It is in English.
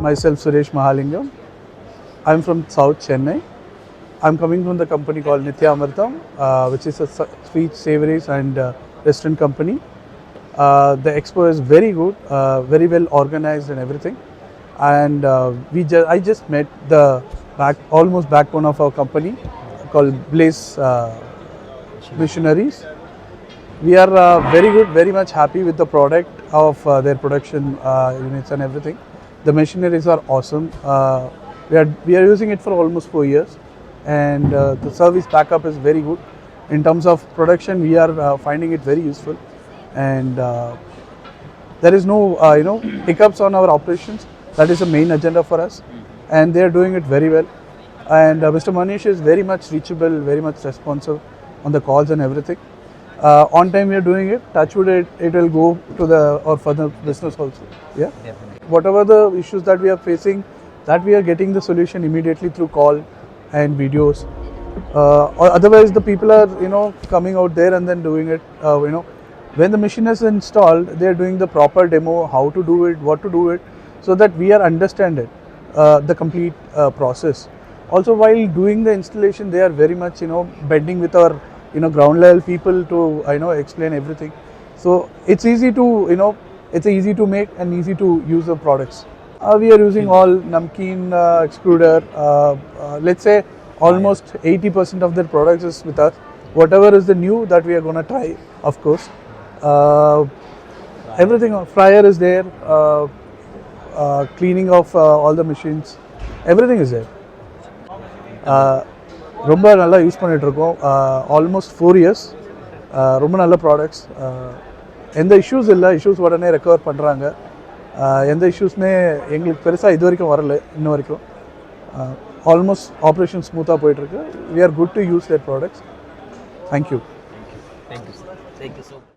myself Suresh Mahalingam. I'm from South Chennai. I'm coming from the company called Nithya Amirtham, which is a sweet, savouries and restaurant company. The expo is very good, very well organized and everything. And I just met the almost backbone of our company called Blaze Machineries. We are very good, very much happy with the product of their production units and everything. The machineries are awesome. We are using it for almost 4 years, and the service backup is very good. In terms of production, we are finding it very useful, and there is no hiccups on our operations. That is the main agenda for us, and they are doing it very well. And Mr. Manish is very much reachable, very much responsive on the calls and everything. On time we are doing it. Touch wood, it will go to or further business also. Yeah. Definitely. Whatever the issues that we are facing, that we are getting the solution immediately through call and videos. Or otherwise, the people are coming out there and then doing it. When the machine is installed, they are doing the proper demo, how to do it, what to do it, so that we are understand it, the complete process. Also, while doing the installation, they are very much bending with our ground level people to explain everything. So it's easy to it's easy to make and easy to use the products. We are using all namkeen extruder. Let's say almost 80% of their products is with us. Whatever is the new that we are going to try, of course. Everything, fryer is there. Cleaning of all the machines, everything is there. ரொம்ப நல்லா use பண்ணிகிட்ருக்கோம். Almost 4 years. ரொம்ப நல்ல products. எந்த issues இல்லை. Issues உடனே recover பண்ணுறாங்க. எந்த இஷ்யூஸுமே எங்களுக்கு பெருசாக இது வரைக்கும் வரல இன்ன வரைக்கும். ஆல்மோஸ்ட் ஆப்ரேஷன் ஸ்மூத்தாக போயிட்டுருக்கு. We are good to use their products. Thank you. Thank you, sir. Thank you so much.